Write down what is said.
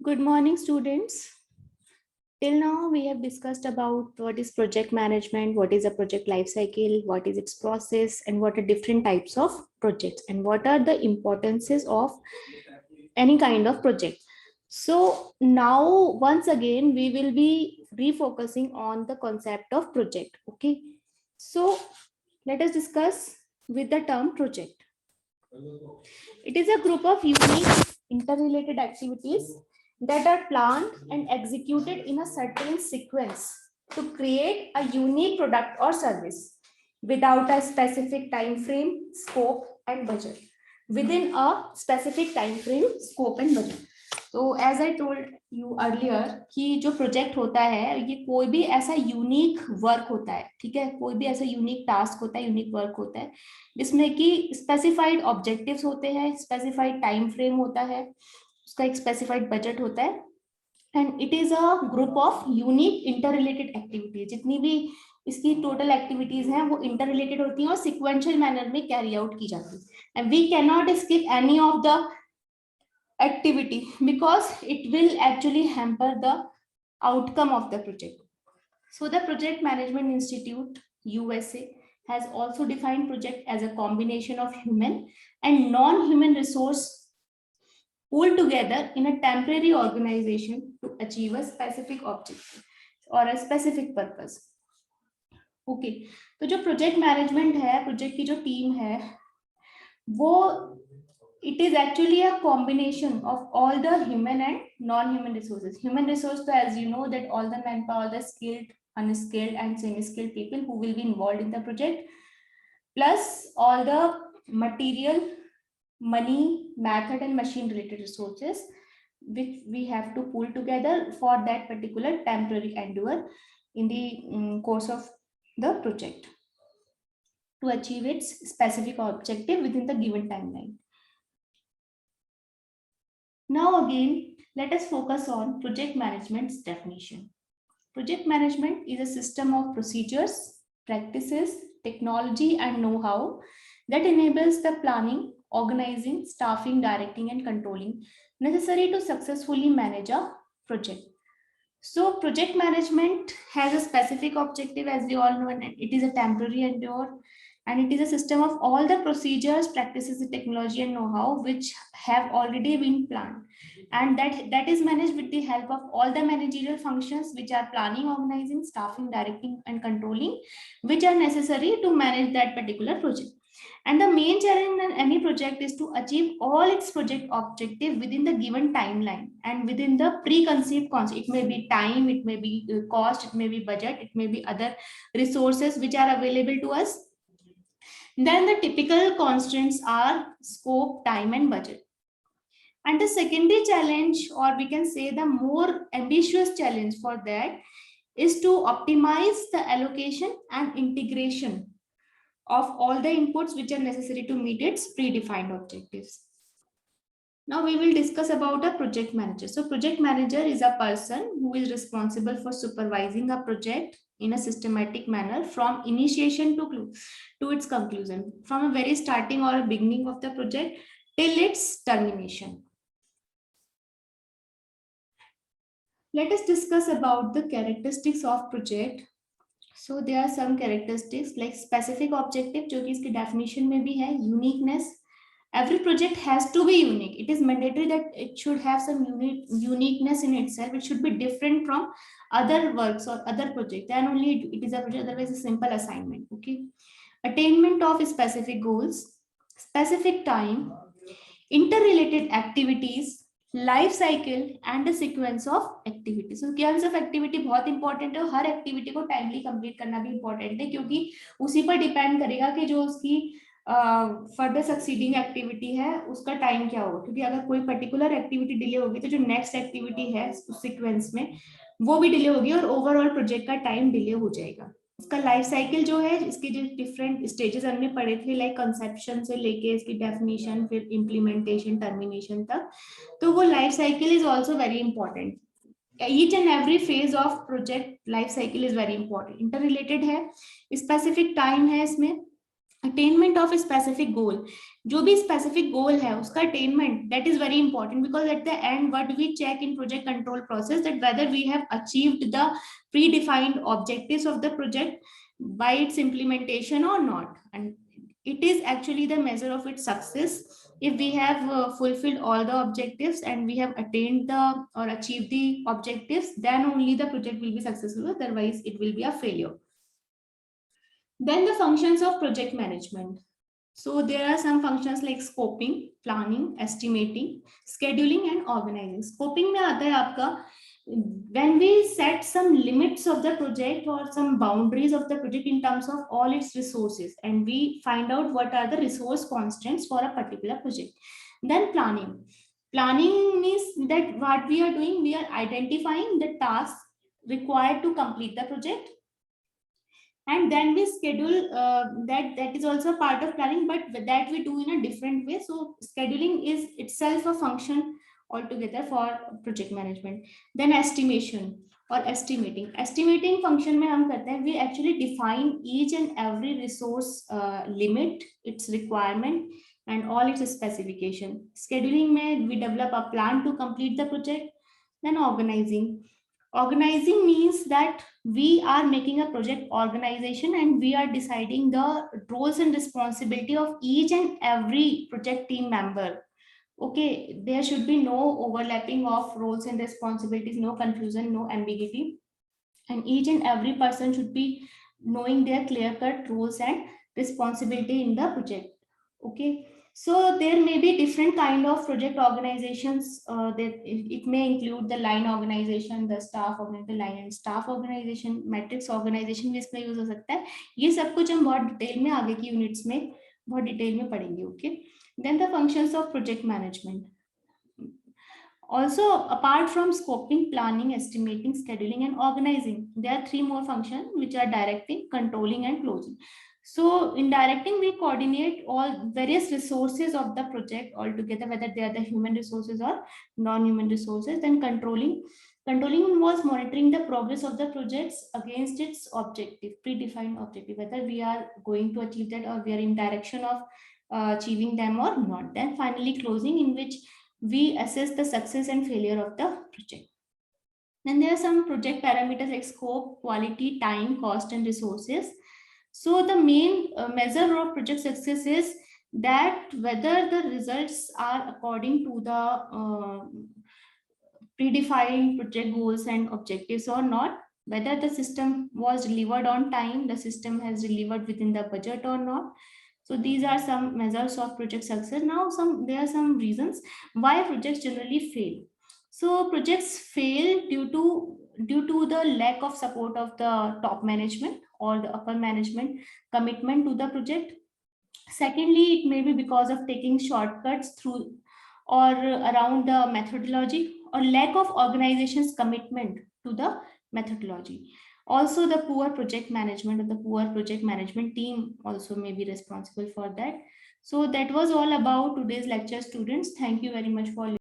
Good morning, students. Till now, we have discussed about what is project management, what is a project life cycle, what is its process, and what are different types of projects, and what are the importances of any kind of project. So now, once again, we will be refocusing on the concept of project. Okay. So let us discuss with the term project. It is a group of unique interrelated activities that are planned and executed in a certain sequence to create a unique product or service without a specific time frame, scope, and budget. Within a specific time frame, scope, and budget. तो as I told you earlier कि जो project होता है ये कोई भी ऐसा unique work होता है, ठीक है, कोई भी ऐसा यूनिक टास्क होता है, यूनिक वर्क होता है जिसमें कि स्पेसिफाइड ऑब्जेक्टिव्स होते हैं, स्पेसिफाइड टाइम फ्रेम होता है, उसका एक स्पेसिफाइड बजट होता है and it is a group of unique interrelated activities. जितनी भी इसकी टोटल एक्टिविटीज हैं वो इंटर रिलेटेड होती हैं और सिक्वेंशियल मैनर में कैरी आउट की जाती है and we can not skip any of the activity because it will actually hamper the outcome of the project. So the Project Management Institute USA has also defined project as a combination of human and non-human resource pulled together in a temporary organization to achieve a specific objective or a specific purpose. Okay, तो जो project management है, project की जो team है वो it is actually a combination of all the human and non-human resources. Human resource, so as you know that all the manpower, the skilled, unskilled and semi-skilled people who will be involved in the project, plus all the material, money, method and machine related resources which we have to pull together for that particular temporary endeavor in the course of the project to achieve its specific objective within the given timeline. Now again, let us focus on project management's definition. Project management is a system of procedures, practices, technology, and know-how that enables the planning, organizing, staffing, directing, and controlling necessary to successfully manage a project. So project management has a specific objective, as we all know, and it is a temporary endeavor. And it is a system of all the procedures, practices, technology, and know-how which have already been planned, and that is managed with the help of all the managerial functions which are planning, organizing, staffing, directing, and controlling, which are necessary to manage that particular project. And the main challenge in any project is to achieve all its project objective within the given timeline and within the preconceived concept. It may be time, it may be cost, it may be budget, it may be other resources which are available to us. Then the typical constraints are scope, time, and budget. And the secondary challenge, or we can say the more ambitious challenge for that, is to optimize the allocation and integration of all the inputs which are necessary to meet its predefined objectives. Now we will discuss about a project manager. So project manager is a person who is responsible for supervising a project in a systematic manner from initiation to its conclusion, from a very starting or a beginning of the project till its termination. Let us discuss about the characteristics of project. So there are some characteristics like specific objective, जो कि इसकी definition में भी है, uniqueness. Every project has to be unique. It is mandatory that it should have some uniqueness in itself. It should be different from other works or other projects. Then only it is a project, otherwise a simple assignment. Okay. Attainment of specific goals, specific time, interrelated activities, life cycle and sequence of activity. Sequence of activity बहुत important है. हर activity को timely complete करना भी important है क्योंकि उसी पर depend करेगा कि जो उसकी फर्दर सक्सीडिंग एक्टिविटी है उसका टाइम क्या होगा. क्योंकि अगर कोई पर्टिकुलर एक्टिविटी डिले होगी तो जो नेक्स्ट एक्टिविटी है उस सीक्वेंस में वो भी डिले होगी और ओवरऑल प्रोजेक्ट का टाइम डिले हो जाएगा. इसका लाइफ साइकिल जो है, इसके जो डिफरेंट स्टेजेस हमने पढ़े थे, लाइक कंसेप्शन से लेके इसकी डेफिनेशन, फिर इम्प्लीमेंटेशन, टर्मिनेशन तक, तो वो life cycle is also very important. Each and every phase of project life cycle is very important. Inter related है, स्पेसिफिक टाइम है इसमें, अटेनमेंट ऑफ स्पेसिफिक गोल, जो भी स्पेसिफिक गोल है उसका attainment, that is very important, because at the end what we check in project control process that whether we have achieved the predefined objectives of the project by its implementation or not, and it is actually the measure of its success. If we have fulfilled all the objectives and we have attained the or achieved the objectives, then only the project will be successful, otherwise it will be a failure. Then the functions of project management. So there are some functions like scoping, planning, estimating, scheduling and organizing. Scoping में आता है आपका when we set some limits of the project or some boundaries of the project in terms of all its resources, and we find out what are the resource constraints for a particular project. Then planning. Planning means that what we are doing, we are identifying the tasks required to complete the project, and then we schedule that is also part of planning, but that we do in a different way. So scheduling is itself a function altogether for project management. Then estimation or estimating function में हम करते हैं, we actually define each and every resource limit, its requirement and all its specification. Scheduling में we develop a plan to complete the project. Then organizing means that we are making a project organization and we are deciding the roles and responsibility of each and every project team member. Okay, there should be no overlapping of roles and responsibilities, no confusion, no ambiguity, and each and every person should be knowing their clear-cut roles and responsibility in the project. Okay, so there may be different kind of project organizations. That it may include the line organization, the staff organization, the line and staff organization, matrix organization भी इसमें use हो सकता है. ये सब कुछ हम बहुत डिटेल में आगे की यूनिट्स में बहुत डिटेल में पढ़ेंगे. Okay, then the functions of project management. Also, apart from scoping, planning, estimating, scheduling, and organizing, there are three more functions which are directing, controlling, and closing. So in directing, we coordinate all various resources of the project all together, whether they are the human resources or non-human resources. Then controlling involves monitoring the progress of the projects against its objective, predefined objective, whether we are going to achieve that or we are in direction of achieving them or not. Then finally closing, in which we assess the success and failure of the project. Then there are some project parameters like scope, quality, time, cost, and resources. So the main measure of project success is that whether the results are according to the predefined project goals and objectives or not, whether the system was delivered on time, the system has delivered within the budget or not. So these are some measures of project success. Now there are some reasons why projects generally fail. So projects fail due to the lack of support of the top management or the upper management commitment to the project. Secondly, it may be because of taking shortcuts through or around the methodology, or lack of organization's commitment to the methodology. Also, the poor project management or the poor project management team also may be responsible for that. So that was all about today's lecture, students. Thank you very much for listening.